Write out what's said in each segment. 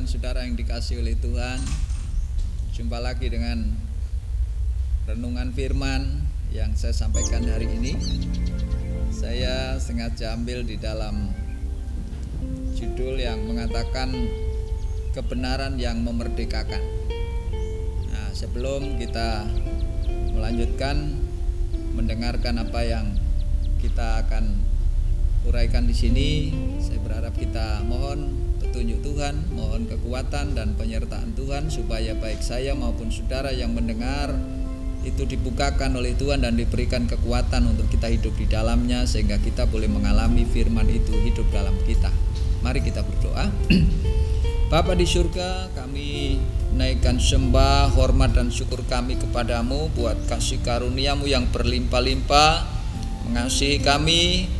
dan saudara yang dikasihi oleh Tuhan, jumpa lagi dengan renungan firman yang saya sampaikan hari ini. Saya sengaja ambil di dalam judul yang mengatakan kebenaran yang memerdekakan. Nah, sebelum kita melanjutkan mendengarkan apa yang kita akan uraikan di sini, saya berharap kita mohon petunjuk Tuhan, mohon kekuatan dan penyertaan Tuhan supaya baik saya maupun saudara yang mendengar itu dibukakan oleh Tuhan dan diberikan kekuatan untuk kita hidup di dalamnya sehingga kita boleh mengalami firman itu hidup dalam kita. Mari kita berdoa. Bapa di surga, kami naikkan sembah, hormat dan syukur kami kepadamu buat kasih karuniamu yang berlimpah-limpah, mengasihi kami,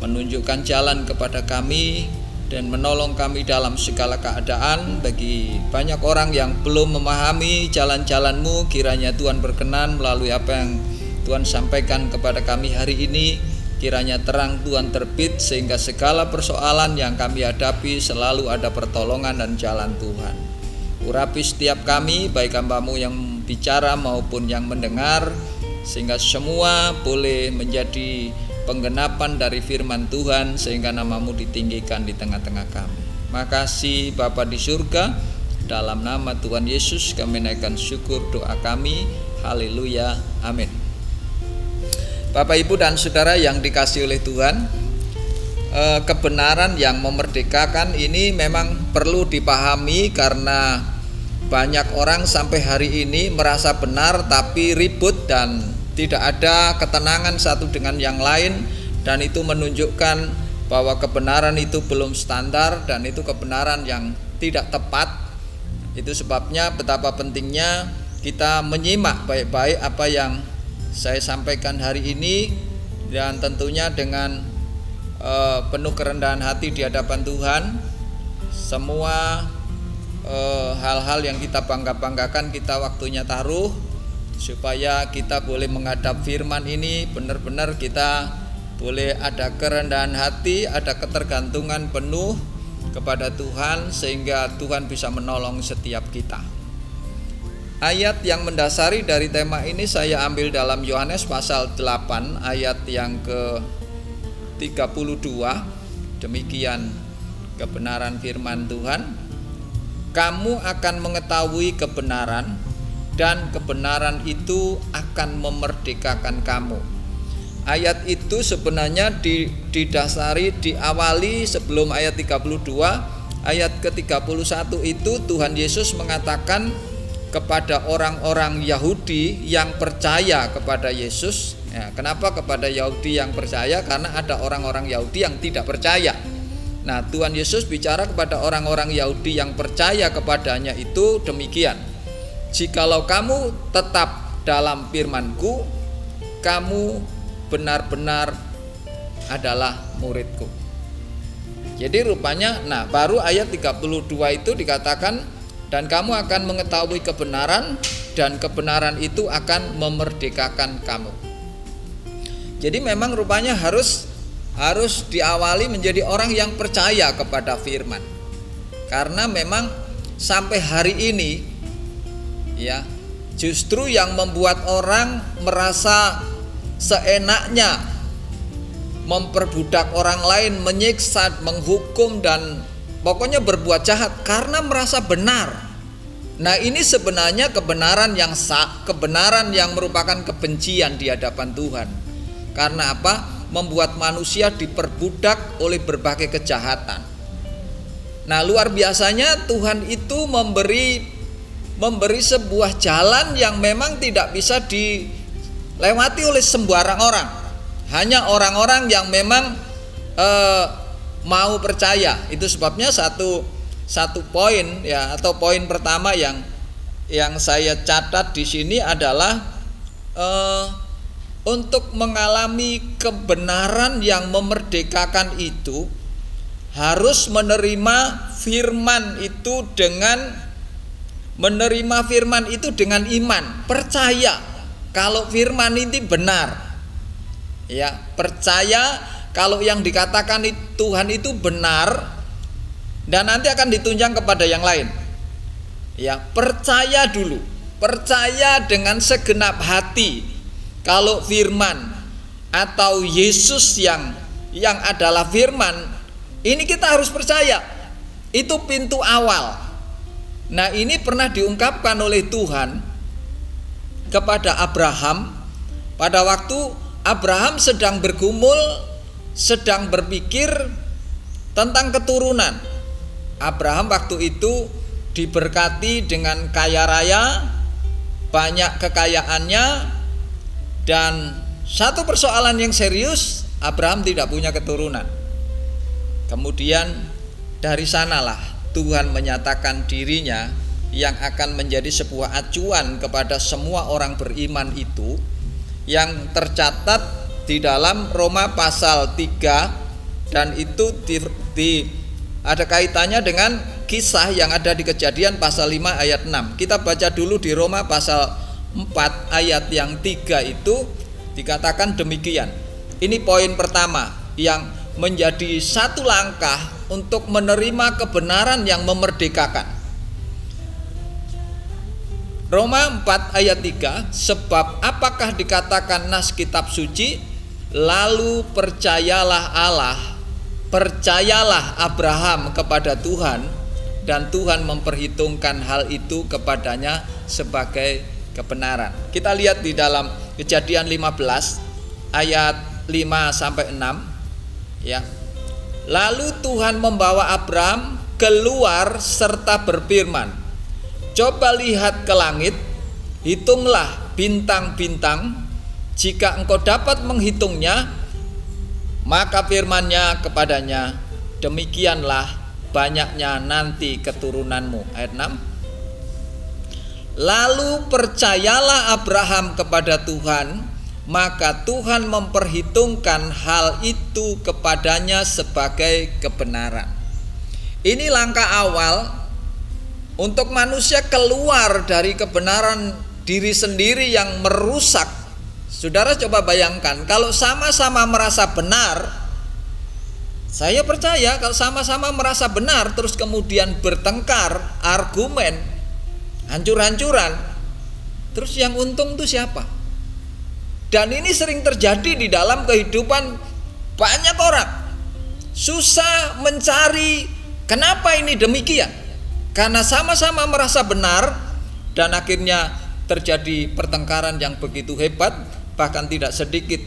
menunjukkan jalan kepada kami dan menolong kami dalam segala keadaan. Bagi banyak orang yang belum memahami jalan-jalan-Mu, kiranya Tuhan berkenan melalui apa yang Tuhan sampaikan kepada kami hari ini, kiranya terang Tuhan terbit sehingga segala persoalan yang kami hadapi selalu ada pertolongan dan jalan Tuhan. Urapi setiap kami, baik hamba-Mu yang bicara maupun yang mendengar, sehingga semua boleh menjadi penggenapan dari firman Tuhan sehingga nama-Mu ditinggikan di tengah-tengah kami. Makasih Bapa di surga, dalam nama Tuhan Yesus kami naikkan syukur doa kami. Haleluya, amin. Bapak Ibu dan saudara yang dikasihi oleh Tuhan, kebenaran yang memerdekakan ini memang perlu dipahami karena banyak orang sampai hari ini merasa benar tapi ribut dan tidak ada ketenangan satu dengan yang lain, dan itu menunjukkan bahwa kebenaran itu belum standar dan itu kebenaran yang tidak tepat. Itu sebabnya betapa pentingnya kita menyimak baik-baik apa yang saya sampaikan hari ini, dan tentunya dengan penuh kerendahan hati di hadapan Tuhan. Semua hal-hal yang kita bangga-banggakan kita waktunya taruh supaya kita boleh menghadap firman ini benar-benar kita boleh ada kerendahan hati, ada ketergantungan penuh kepada Tuhan sehingga Tuhan bisa menolong setiap kita. Ayat yang mendasari dari tema ini saya ambil dalam Yohanes pasal 8 ayat yang ke-32. Demikian kebenaran firman Tuhan. Kamu akan mengetahui kebenaran dan kebenaran itu akan memerdekakan kamu. Ayat itu sebenarnya diawali sebelum ayat 32. Ayat ke-31 itu Tuhan Yesus mengatakan kepada orang-orang Yahudi yang percaya kepada Yesus. Ya, kenapa kepada Yahudi yang percaya? Karena ada orang-orang Yahudi yang tidak percaya. Nah, Tuhan Yesus bicara kepada orang-orang Yahudi yang percaya kepadanya itu demikian. Jikalau kamu tetap dalam firman-Ku, kamu benar-benar adalah murid-Ku. Jadi rupanya, baru ayat 32 itu dikatakan, dan kamu akan mengetahui kebenaran, dan kebenaran itu akan memerdekakan kamu. Jadi memang rupanya harus diawali menjadi orang yang percaya kepada firman. Karena memang sampai hari ini ya, justru yang membuat orang merasa seenaknya memperbudak orang lain, menyiksa, menghukum dan pokoknya berbuat jahat karena merasa benar. Nah, ini sebenarnya kebenaran yang kebenaran yang merupakan kebencian di hadapan Tuhan. Karena apa? Membuat manusia diperbudak oleh berbagai kejahatan. Nah, luar biasanya Tuhan itu memberi sebuah jalan yang memang tidak bisa dilewati oleh sembarang orang. Hanya orang-orang yang memang mau percaya. Itu sebabnya satu poin ya, atau poin pertama yang saya catat di sini adalah untuk mengalami kebenaran yang memerdekakan itu harus menerima firman itu dengan iman, percaya kalau firman ini benar. Ya, percaya kalau yang dikatakan Tuhan itu benar, dan nanti akan ditunjang kepada yang lain. Ya, percaya dulu, percaya dengan segenap hati kalau firman atau Yesus yang adalah firman ini kita harus percaya. Itu pintu awal. Nah, ini pernah diungkapkan oleh Tuhan kepada Abraham pada waktu Abraham sedang bergumul, sedang berpikir tentang keturunan. Abraham waktu itu diberkati dengan kaya raya, banyak kekayaannya, dan satu persoalan yang serius, Abraham tidak punya keturunan. Kemudian dari sanalah Tuhan menyatakan dirinya yang akan menjadi sebuah acuan kepada semua orang beriman itu, yang tercatat di dalam Roma pasal 3, dan itu ada kaitannya dengan kisah yang ada di Kejadian pasal 5 ayat 6. Kita baca dulu di Roma pasal 4 ayat yang 3 itu dikatakan demikian. Ini poin pertama yang menjadi satu langkah untuk menerima kebenaran yang memerdekakan. Roma 4 ayat 3, sebab apakah dikatakan nas kitab suci, lalu percayalah Allah, percayalah Abraham kepada Tuhan, dan Tuhan memperhitungkan hal itu kepadanya sebagai kebenaran. Kita lihat di dalam Kejadian 15 ayat 5 sampai 6 ya. Lalu Tuhan membawa Abraham keluar serta berfirman, coba lihat ke langit, hitunglah bintang-bintang, jika engkau dapat menghitungnya. Maka firman-Nya kepadanya, demikianlah banyaknya nanti keturunanmu. Ayat 6. Lalu percayalah Abraham kepada Tuhan, maka Tuhan memperhitungkan hal itu kepadanya sebagai kebenaran. Ini langkah awal untuk manusia keluar dari kebenaran diri sendiri yang merusak. Saudara coba bayangkan, kalau sama-sama merasa benar, saya percaya kalau sama-sama merasa benar terus kemudian bertengkar, argumen, hancur-hancuran, terus yang untung itu siapa? Dan ini sering terjadi di dalam kehidupan banyak orang. Susah mencari kenapa ini demikian, karena sama-sama merasa benar, dan akhirnya terjadi pertengkaran yang begitu hebat, bahkan tidak sedikit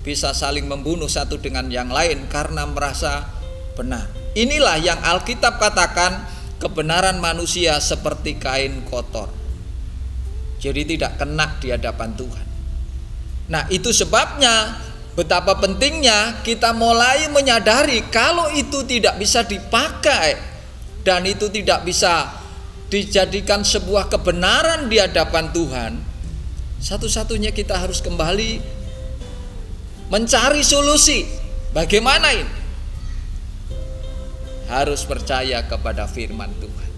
bisa saling membunuh satu dengan yang lain karena merasa benar. Inilah yang Alkitab katakan kebenaran manusia seperti kain kotor, jadi tidak kena di hadapan Tuhan. Nah, itu sebabnya betapa pentingnya kita mulai menyadari kalau itu tidak bisa dipakai dan itu tidak bisa dijadikan sebuah kebenaran di hadapan Tuhan. Satu-satunya kita harus kembali mencari solusi. Bagaimana ini? Harus percaya kepada firman Tuhan.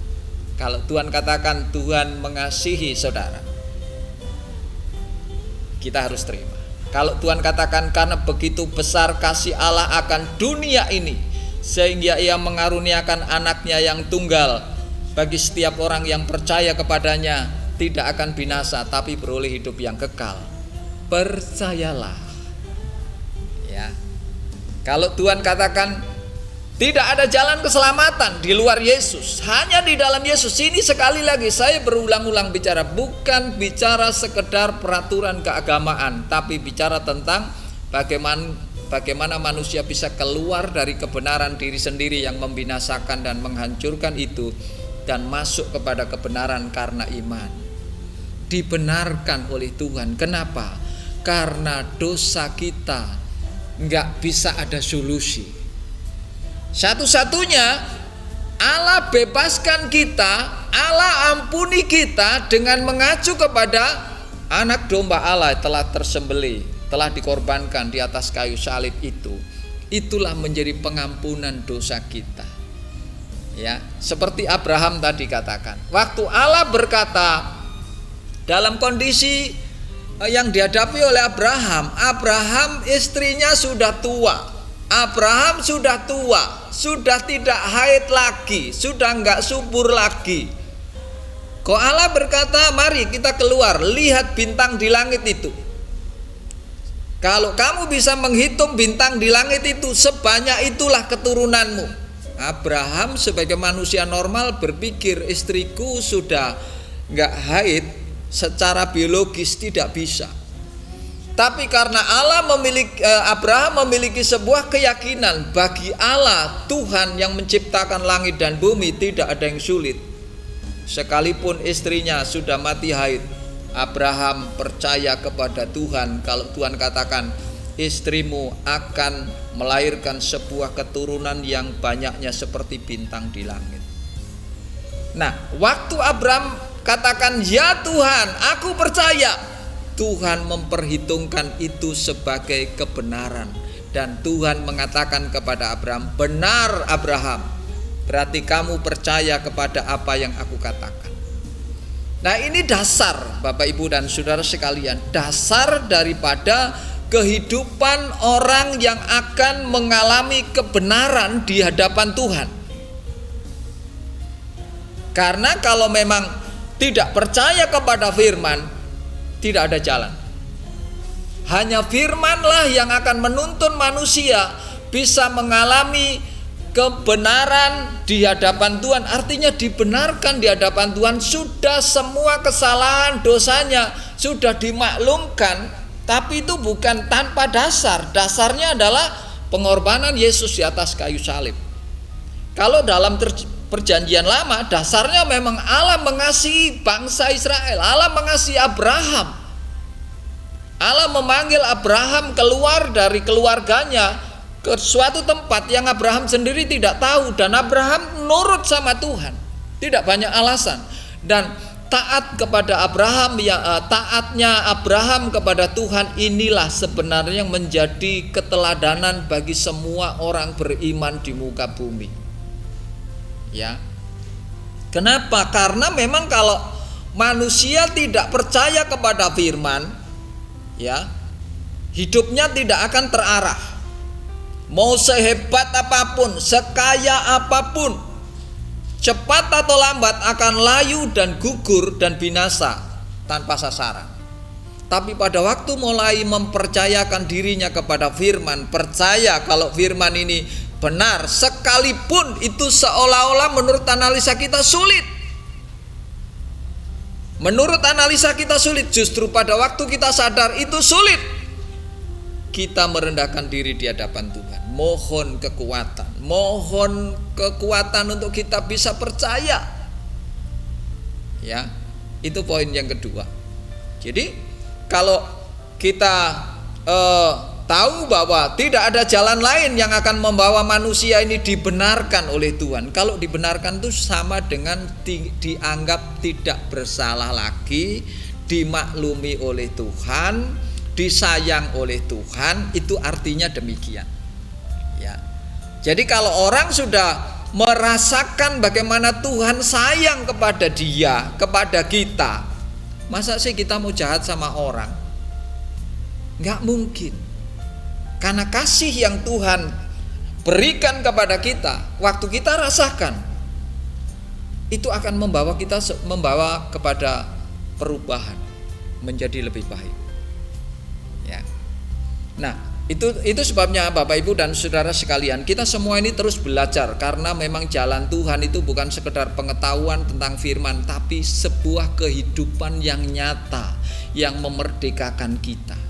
Kalau Tuhan katakan Tuhan mengasihi saudara, kita harus terima. Kalau Tuhan katakan karena begitu besar kasih Allah akan dunia ini, sehingga Ia mengaruniakan anaknya yang tunggal, bagi setiap orang yang percaya kepadanya tidak akan binasa tapi beroleh hidup yang kekal. Percayalah. Ya. Kalau Tuhan katakan tidak ada jalan keselamatan di luar Yesus, hanya di dalam Yesus. Ini sekali lagi saya berulang-ulang bicara, bukan bicara sekedar peraturan keagamaan, tapi bicara tentang bagaimana manusia bisa keluar dari kebenaran diri sendiri yang membinasakan dan menghancurkan itu, dan masuk kepada kebenaran karena iman. Dibenarkan oleh Tuhan. Kenapa? Karena dosa kita nggak bisa ada solusi. Satu-satunya Allah bebaskan kita, Allah ampuni kita dengan mengacu kepada anak domba Allah telah tersembelih, telah dikorbankan di atas kayu salib itu. Itulah menjadi pengampunan dosa kita. Ya, seperti Abraham tadi katakan, waktu Allah berkata dalam kondisi yang dihadapi oleh Abraham, istrinya sudah tua, Abraham sudah tua, sudah tidak haid lagi, sudah enggak subur lagi. Kok Allah berkata, mari kita keluar, lihat bintang di langit itu. Kalau kamu bisa menghitung bintang di langit itu, sebanyak itulah keturunanmu. Abraham sebagai manusia normal berpikir, istriku sudah enggak haid, secara biologis tidak bisa. Tapi karena Abraham memiliki sebuah keyakinan, bagi Allah, Tuhan yang menciptakan langit dan bumi, tidak ada yang sulit. Sekalipun istrinya sudah mati haid, Abraham percaya kepada Tuhan. Kalau Tuhan katakan, istrimu akan melahirkan sebuah keturunan yang banyaknya seperti bintang di langit. Nah, waktu Abraham katakan, ya Tuhan, aku percaya, Tuhan memperhitungkan itu sebagai kebenaran. Dan Tuhan mengatakan kepada Abraham, benar Abraham, berarti kamu percaya kepada apa yang aku katakan. Nah, ini dasar Bapak Ibu dan Saudara sekalian, dasar daripada kehidupan orang yang akan mengalami kebenaran di hadapan Tuhan. Karena kalau memang tidak percaya kepada firman, tidak ada jalan. Hanya firmanlah yang akan menuntun manusia bisa mengalami kebenaran di hadapan Tuhan. Artinya dibenarkan di hadapan Tuhan. Sudah semua kesalahan dosanya sudah dimaklumkan. Tapi itu bukan tanpa dasar. Dasarnya adalah pengorbanan Yesus di atas kayu salib. Kalau dalam Perjanjian Lama, dasarnya memang Allah mengasihi bangsa Israel, Allah mengasihi Abraham. Allah memanggil Abraham keluar dari keluarganya ke suatu tempat yang Abraham sendiri tidak tahu, dan Abraham nurut sama Tuhan. Tidak banyak alasan. Dan taat kepada Abraham, taatnya Abraham kepada Tuhan, inilah sebenarnya yang menjadi keteladanan bagi semua orang beriman di muka bumi. Ya, kenapa? Karena memang kalau manusia tidak percaya kepada firman, ya, hidupnya tidak akan terarah. Mau sehebat apapun, sekaya apapun, cepat atau lambat akan layu dan gugur dan binasa tanpa sasaran. Tapi pada waktu mulai mempercayakan dirinya kepada firman, percaya kalau firman ini benar, sekalipun itu seolah-olah menurut analisa kita sulit. Menurut analisa kita sulit, justru pada waktu kita sadar itu sulit, kita merendahkan diri di hadapan Tuhan. Mohon kekuatan untuk kita bisa percaya. Ya, itu poin yang kedua. Jadi kalau kita tahu bahwa tidak ada jalan lain yang akan membawa manusia ini dibenarkan oleh Tuhan. Kalau dibenarkan itu sama dengan dianggap tidak bersalah lagi, dimaklumi oleh Tuhan, disayang oleh Tuhan, itu artinya demikian. Ya. Jadi kalau orang sudah merasakan bagaimana Tuhan sayang kepada dia, kepada kita, masa sih kita mau jahat sama orang? Nggak mungkin. Karena kasih yang Tuhan berikan kepada kita, waktu kita rasakan, itu akan membawa kepada perubahan menjadi lebih baik. Ya. Nah, itu sebabnya Bapak Ibu dan Saudara sekalian, kita semua ini terus belajar, karena memang jalan Tuhan itu bukan sekedar pengetahuan tentang firman, tapi sebuah kehidupan yang nyata yang memerdekakan kita.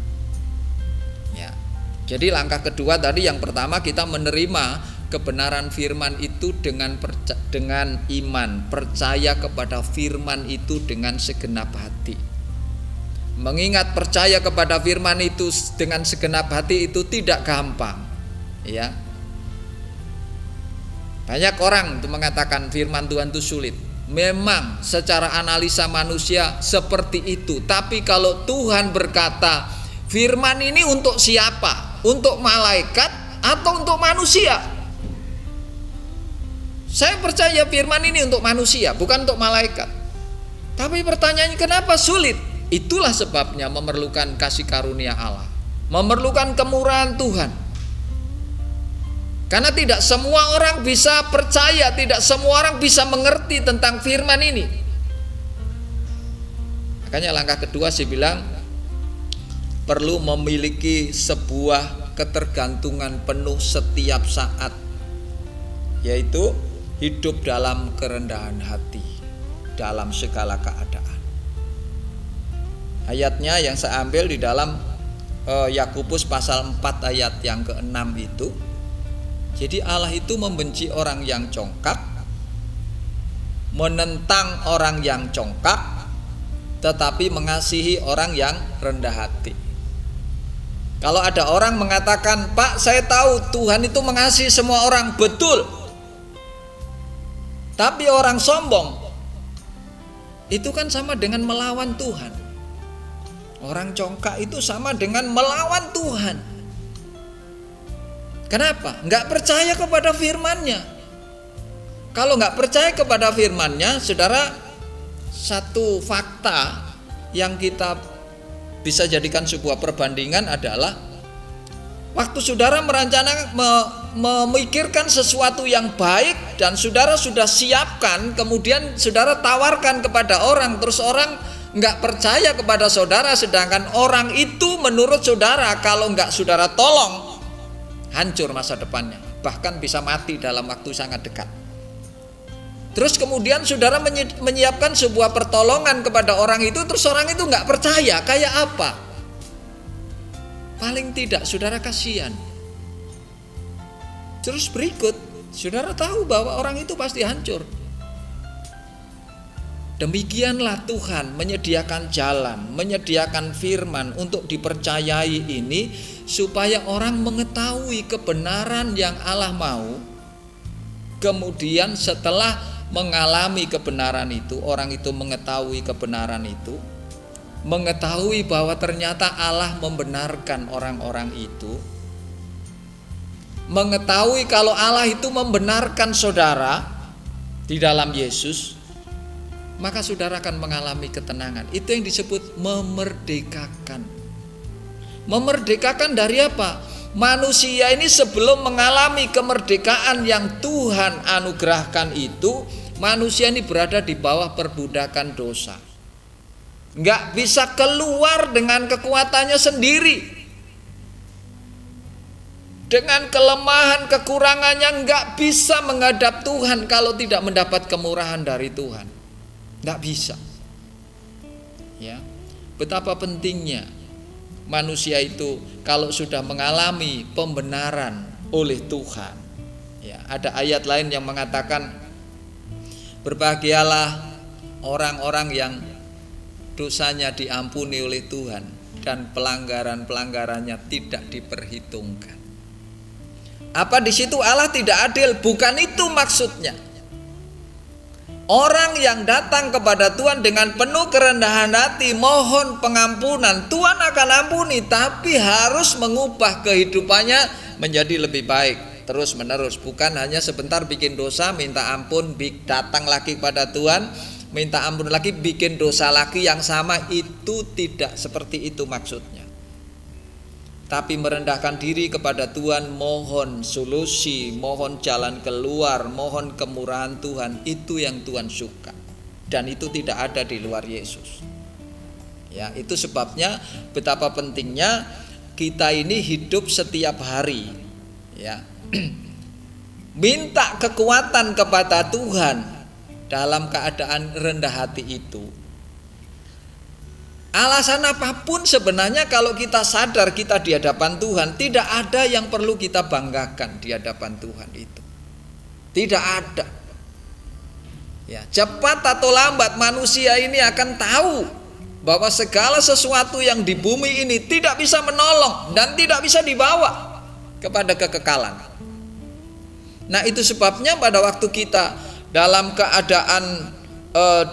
Jadi langkah kedua tadi, yang pertama kita menerima kebenaran firman itu dengan iman, percaya kepada firman itu dengan segenap hati. Mengingat percaya kepada firman itu dengan segenap hati itu tidak gampang, ya. Banyak orang itu mengatakan firman Tuhan itu sulit. Memang secara analisa manusia seperti itu, tapi kalau Tuhan berkata firman ini untuk siapa? Untuk malaikat atau untuk manusia? Saya percaya firman ini untuk manusia, bukan untuk malaikat. Tapi pertanyaannya, kenapa sulit? Itulah sebabnya memerlukan kasih karunia Allah, memerlukan kemurahan Tuhan. Karena tidak semua orang bisa percaya, tidak semua orang bisa mengerti tentang firman ini. Makanya langkah kedua saya bilang perlu memiliki sebuah ketergantungan penuh setiap saat, yaitu hidup dalam kerendahan hati dalam segala keadaan. Ayatnya yang saya ambil di dalam Yakobus pasal 4 ayat yang ke-6 itu. Jadi Allah itu membenci orang yang congkak, menentang orang yang congkak, tetapi mengasihi orang yang rendah hati. Kalau ada orang mengatakan, "Pak, saya tahu Tuhan itu mengasihi semua orang," betul. Tapi orang sombong itu kan sama dengan melawan Tuhan. Orang congkak itu sama dengan melawan Tuhan. Kenapa? Nggak percaya kepada firman-Nya. Kalau nggak percaya kepada firman-Nya, saudara, satu fakta yang kita bisa jadikan sebuah perbandingan adalah waktu saudara memikirkan sesuatu yang baik dan saudara sudah siapkan, kemudian saudara tawarkan kepada orang, terus orang nggak percaya kepada saudara, sedangkan orang itu menurut saudara kalau nggak saudara tolong hancur masa depannya, bahkan bisa mati dalam waktu sangat dekat. Terus kemudian saudara menyiapkan sebuah pertolongan kepada orang itu, terus orang itu nggak percaya, kayak apa? Paling tidak saudara kasihan. Terus berikut, saudara tahu bahwa orang itu pasti hancur. Demikianlah Tuhan menyediakan jalan, menyediakan firman untuk dipercayai ini, supaya orang mengetahui kebenaran yang Allah mau. Kemudian setelah mengalami kebenaran itu, orang itu mengetahui kebenaran itu, mengetahui bahwa ternyata Allah membenarkan orang-orang itu, mengetahui kalau Allah itu membenarkan saudara di dalam Yesus, maka saudara akan mengalami ketenangan. Itu yang disebut memerdekakan. Memerdekakan dari apa? Manusia ini sebelum mengalami kemerdekaan yang Tuhan anugerahkan itu, manusia ini berada di bawah perbudakan dosa. Nggak bisa keluar dengan kekuatannya sendiri. Dengan kelemahan, kekurangannya nggak bisa menghadap Tuhan kalau tidak mendapat kemurahan dari Tuhan. Nggak bisa. Ya, betapa pentingnya manusia itu kalau sudah mengalami pembenaran oleh Tuhan. Ya, ada ayat lain yang mengatakan, berbahagialah orang-orang yang dosanya diampuni oleh Tuhan dan pelanggaran-pelanggarannya tidak diperhitungkan. Apa di situ Allah tidak adil? Bukan itu maksudnya. Orang yang datang kepada Tuhan dengan penuh kerendahan hati, mohon pengampunan, Tuhan akan ampuni, tapi harus mengubah kehidupannya menjadi lebih baik terus menerus. Bukan hanya sebentar bikin dosa, minta ampun, datang lagi pada Tuhan, minta ampun lagi, bikin dosa lagi yang sama. Itu tidak seperti itu maksudnya. Tapi merendahkan diri kepada Tuhan, mohon solusi, mohon jalan keluar, mohon kemurahan Tuhan, itu yang Tuhan suka. Dan itu tidak ada di luar Yesus. Ya, itu sebabnya betapa pentingnya kita ini hidup setiap hari, ya. Minta kekuatan kepada Tuhan dalam keadaan rendah hati itu. Alasan apapun sebenarnya kalau kita sadar kita di hadapan Tuhan, tidak ada yang perlu kita banggakan di hadapan Tuhan itu. Tidak ada. Ya, cepat atau lambat manusia ini akan tahu bahwa segala sesuatu yang di bumi ini tidak bisa menolong dan tidak bisa dibawa kepada kekekalan. Nah, itu sebabnya pada waktu kita dalam keadaan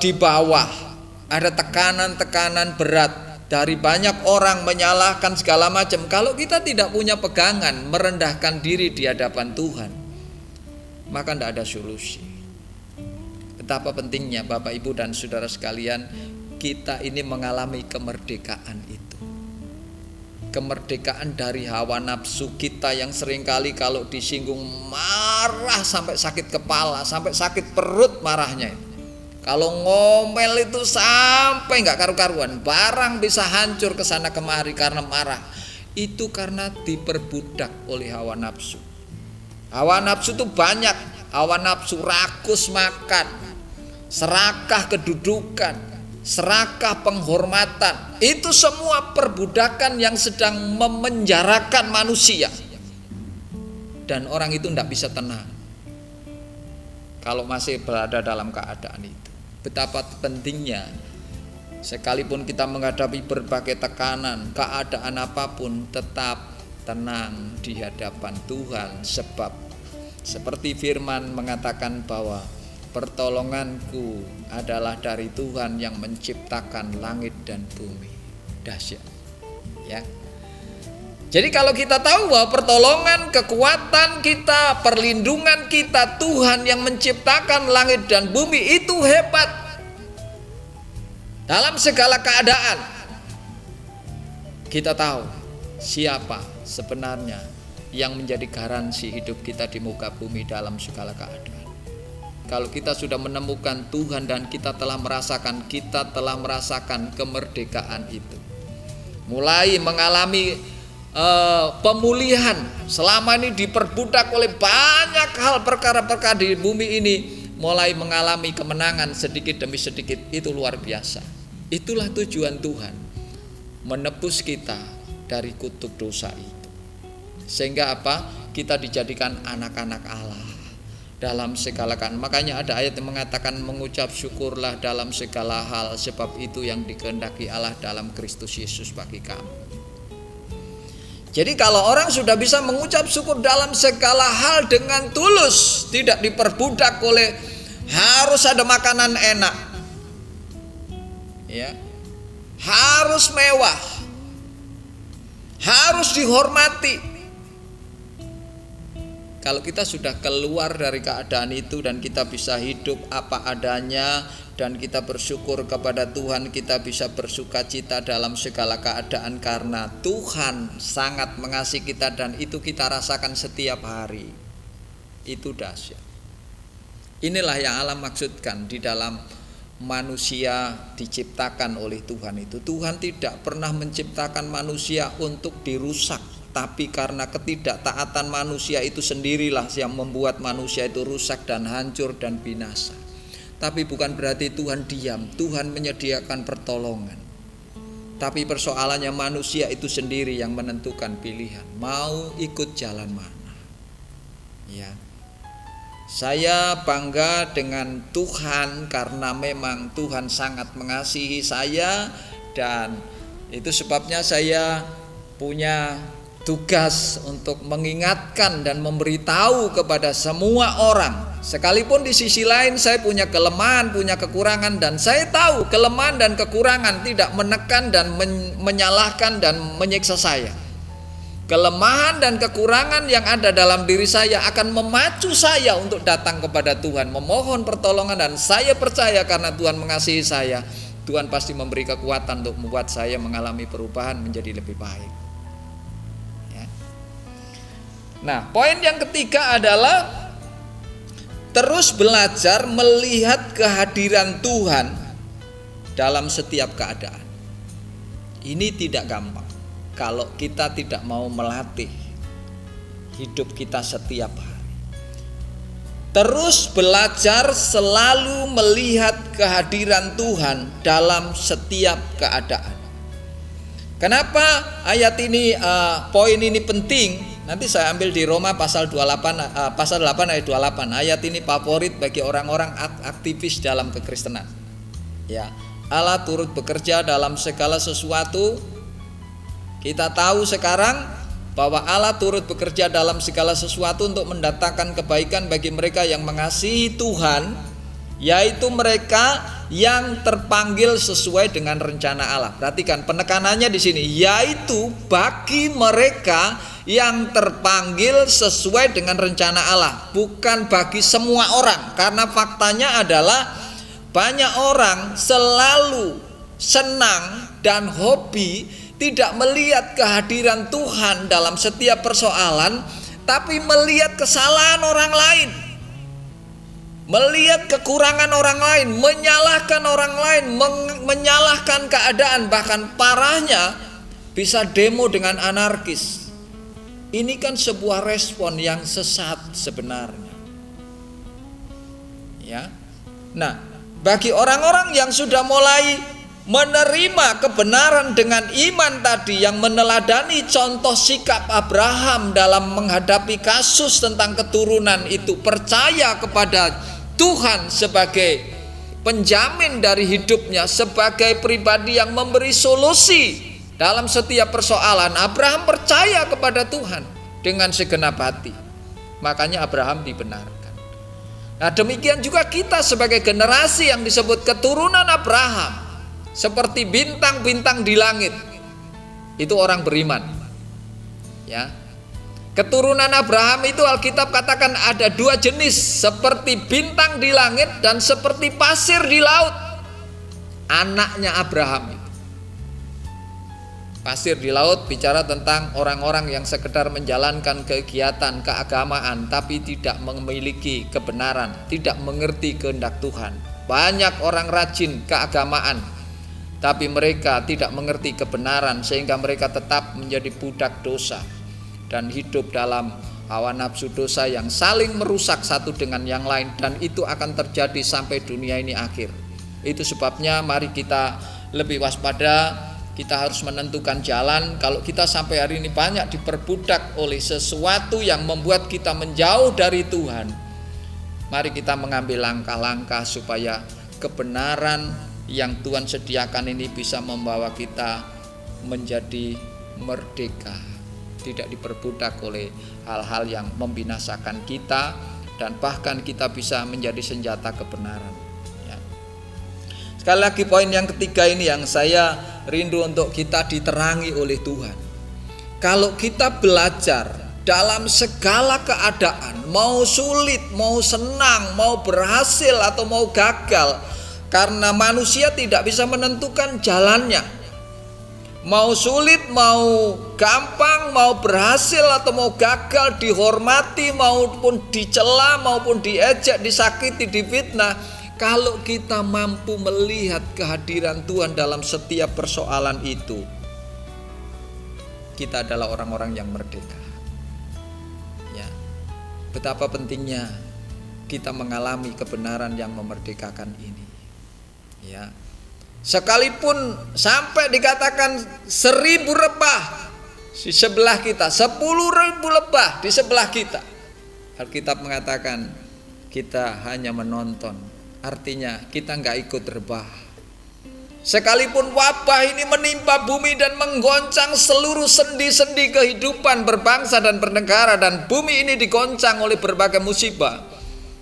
di bawah, ada tekanan-tekanan berat dari banyak orang menyalahkan segala macam. Kalau kita tidak punya pegangan merendahkan diri di hadapan Tuhan, maka tidak ada solusi. Betapa pentingnya Bapak Ibu dan saudara sekalian, kita ini mengalami kemerdekaan itu. kemerdekaan dari hawa nafsu kita yang seringkali kalau disinggung marah sampai sakit kepala, sampai sakit perut marahnya. Kalau ngomel itu sampai nggak karu-karuan, barang bisa hancur ke sana kemari karena marah. Itu karena diperbudak oleh hawa nafsu. Hawa nafsu itu banyak, hawa nafsu rakus makan, serakah kedudukan, serakah penghormatan. Itu semua perbudakan yang sedang memenjarakan manusia. Dan orang itu tidak bisa tenang kalau masih berada dalam keadaan itu. Betapa pentingnya sekalipun kita menghadapi berbagai tekanan, keadaan apapun, tetap tenang di hadapan Tuhan. Sebab seperti firman mengatakan bahwa pertolonganku adalah dari Tuhan yang menciptakan langit dan bumi. Dahsyat, ya. Jadi kalau kita tahu bahwa pertolongan, kekuatan kita, perlindungan kita, Tuhan yang menciptakan langit dan bumi, itu hebat. Dalam segala keadaan kita tahu siapa sebenarnya yang menjadi garansi hidup kita di muka bumi dalam segala keadaan. Kalau kita sudah menemukan Tuhan dan kita telah merasakan kemerdekaan itu, mulai mengalami pemulihan. Selama ini diperbudak oleh banyak hal, perkara-perkara di bumi ini, mulai mengalami kemenangan sedikit demi sedikit. Itu luar biasa. Itulah tujuan Tuhan, menebus kita dari kutuk dosa itu, sehingga apa? Kita dijadikan anak-anak Allah dalam segala keadaan. Makanya ada ayat yang mengatakan mengucap syukurlah dalam segala hal, sebab itu yang dikehendaki Allah dalam Kristus Yesus bagi kamu. Jadi kalau orang sudah bisa mengucap syukur dalam segala hal dengan tulus, tidak diperbudak oleh harus ada makanan enak, ya, harus mewah, harus dihormati. Kalau kita sudah keluar dari keadaan itu dan kita bisa hidup apa adanya, dan kita bersyukur kepada Tuhan, kita bisa bersuka cita dalam segala keadaan karena Tuhan sangat mengasihi kita dan itu kita rasakan setiap hari. Itu dahsyat. Inilah yang Allah maksudkan di dalam manusia diciptakan oleh Tuhan itu. Tuhan tidak pernah menciptakan manusia untuk dirusak, tapi karena ketidaktaatan manusia itu sendirilah yang membuat manusia itu rusak dan hancur dan binasa. Tapi bukan berarti Tuhan diam. Tuhan menyediakan pertolongan. Tapi persoalannya manusia itu sendiri yang menentukan pilihan, mau ikut jalan mana. Ya. Saya bangga dengan Tuhan karena memang Tuhan sangat mengasihi saya, dan itu sebabnya saya punya tugas untuk mengingatkan dan memberitahu kepada semua orang. Sekalipun di sisi lain saya punya kelemahan, punya kekurangan, dan saya tahu kelemahan dan kekurangan tidak menekan dan menyalahkan dan menyiksa saya. Kelemahan dan kekurangan yang ada dalam diri saya akan memacu saya untuk datang kepada Tuhan, memohon pertolongan, dan saya percaya karena Tuhan mengasihi saya, Tuhan pasti memberi kekuatan untuk membuat saya mengalami perubahan menjadi lebih baik. Ya. Nah, poin yang ketiga adalah terus belajar melihat kehadiran Tuhan dalam setiap keadaan. Ini tidak gampang kalau kita tidak mau melatih hidup kita setiap hari. Terus belajar selalu melihat kehadiran Tuhan dalam setiap keadaan. Kenapa ayat ini, poin ini penting? Nanti saya ambil di Roma pasal 8 ayat 28. Ayat ini favorit bagi orang-orang aktivis dalam kekristenan. Ya, Allah turut bekerja dalam segala sesuatu. Kita tahu sekarang bahwa Allah turut bekerja dalam segala sesuatu untuk mendatangkan kebaikan bagi mereka yang mengasihi Tuhan, yaitu mereka yang terpanggil sesuai dengan rencana Allah. Perhatikan penekanannya di sini, yaitu bagi mereka yang terpanggil sesuai dengan rencana Allah, bukan bagi semua orang. Karena faktanya adalah banyak orang selalu senang dan hobi tidak melihat kehadiran Tuhan dalam setiap persoalan, tapi melihat kesalahan orang lain, melihat kekurangan orang lain, menyalahkan orang lain, menyalahkan keadaan, bahkan parahnya bisa demo dengan anarkis. Ini kan sebuah respon yang sesat sebenarnya. Ya. Nah, bagi orang-orang yang sudah mulai menerima kebenaran dengan iman tadi, yang meneladani contoh sikap Abraham dalam menghadapi kasus tentang keturunan itu, percaya kepada Tuhan sebagai penjamin dari hidupnya, sebagai pribadi yang memberi solusi dalam setiap persoalan. Abraham percaya kepada Tuhan dengan segenap hati. Makanya Abraham dibenarkan. Nah, demikian juga kita sebagai generasi yang disebut keturunan Abraham, seperti bintang-bintang di langit. Itu orang beriman. Ya. Keturunan Abraham itu Alkitab katakan ada dua jenis, seperti bintang di langit dan seperti pasir di laut. Anaknya Abraham itu. Pasir di laut bicara tentang orang-orang yang sekedar menjalankan kegiatan keagamaan tapi tidak memiliki kebenaran, tidak mengerti kehendak Tuhan. Banyak orang rajin keagamaan tapi mereka tidak mengerti kebenaran, sehingga mereka tetap menjadi budak dosa dan hidup dalam hawa nafsu dosa yang saling merusak satu dengan yang lain, dan itu akan terjadi sampai dunia ini akhir. Itu sebabnya mari kita lebih waspada. Kita harus menentukan jalan. Kalau kita sampai hari ini banyak diperbudak oleh sesuatu yang membuat kita menjauh dari Tuhan, mari kita mengambil langkah-langkah supaya kebenaran yang Tuhan sediakan ini bisa membawa kita menjadi merdeka, tidak diperbudak oleh hal-hal yang membinasakan kita, dan bahkan kita bisa menjadi senjata kebenaran. Ya. Sekali lagi poin yang ketiga ini yang saya rindu untuk kita diterangi oleh Tuhan. Kalau kita belajar dalam segala keadaan, mau sulit, mau senang, mau berhasil atau mau gagal, karena manusia tidak bisa menentukan jalannya. Mau sulit, mau gampang, mau berhasil atau mau gagal, dihormati maupun dicela, maupun diejek, disakiti, difitnah. Kalau kita mampu melihat kehadiran Tuhan dalam setiap persoalan itu, kita adalah orang-orang yang merdeka. Ya. Betapa pentingnya kita mengalami kebenaran yang memerdekakan ini. Ya. Sekalipun sampai dikatakan 1000 lebah di sebelah kita, 10.000 lebah di sebelah kita, Alkitab mengatakan kita hanya menonton. Artinya kita nggak ikut rebah. Sekalipun wabah ini menimpa bumi dan menggoncang seluruh sendi-sendi kehidupan berbangsa dan bernegara, dan bumi ini digoncang oleh berbagai musibah,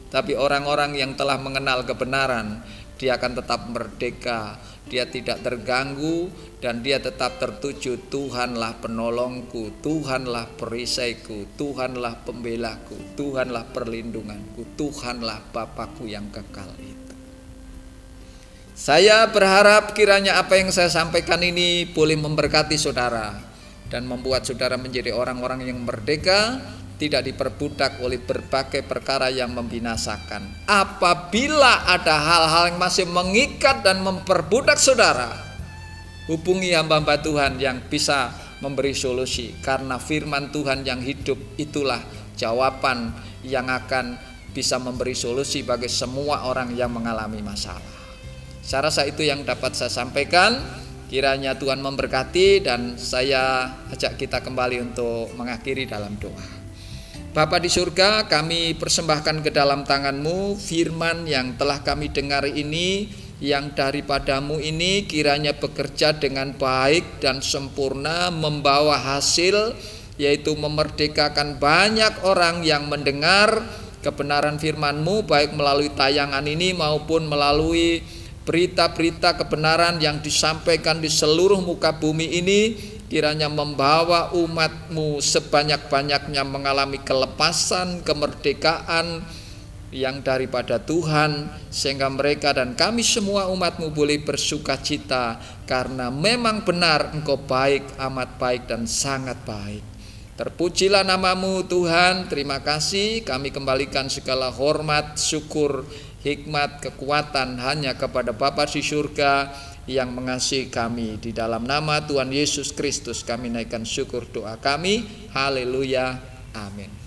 tapi orang-orang yang telah mengenal kebenaran, dia akan tetap merdeka. Dia tidak terganggu dan dia tetap tertuju. Tuhanlah penolongku, Tuhanlah perisaiku, Tuhanlah pembelaku, Tuhanlah perlindunganku, Tuhanlah Bapakku yang kekal itu. Saya berharap kiranya apa yang saya sampaikan ini boleh memberkati saudara dan membuat saudara menjadi orang-orang yang merdeka, tidak diperbudak oleh berbagai perkara yang membinasakan. Apabila ada hal-hal yang masih mengikat dan memperbudak saudara, hubungi hamba-hamba Tuhan yang bisa memberi solusi, karena firman Tuhan yang hidup itulah jawaban yang akan bisa memberi solusi bagi semua orang yang mengalami masalah. Saya rasa itu yang dapat saya sampaikan. Kiranya Tuhan memberkati, dan saya ajak kita kembali untuk mengakhiri dalam doa. Bapa di surga, kami persembahkan ke dalam tangan-Mu firman yang telah kami dengar ini, yang daripadamu ini kiranya bekerja dengan baik dan sempurna, membawa hasil, yaitu memerdekakan banyak orang yang mendengar kebenaran firman-Mu, baik melalui tayangan ini maupun melalui berita-berita kebenaran yang disampaikan di seluruh muka bumi ini. Kiranya membawa umat-Mu sebanyak-banyaknya mengalami kelepasan, kemerdekaan, yang daripada Tuhan, sehingga mereka dan kami semua umat-Mu boleh bersuka cita, karena memang benar Engkau baik, amat baik dan sangat baik. Terpujilah nama-Mu Tuhan. Terima kasih, kami kembalikan segala hormat, syukur, hikmat, kekuatan hanya kepada Bapa di surga yang mengasihi kami. Di dalam nama Tuhan Yesus Kristus kami naikkan syukur doa kami. Haleluya, amin.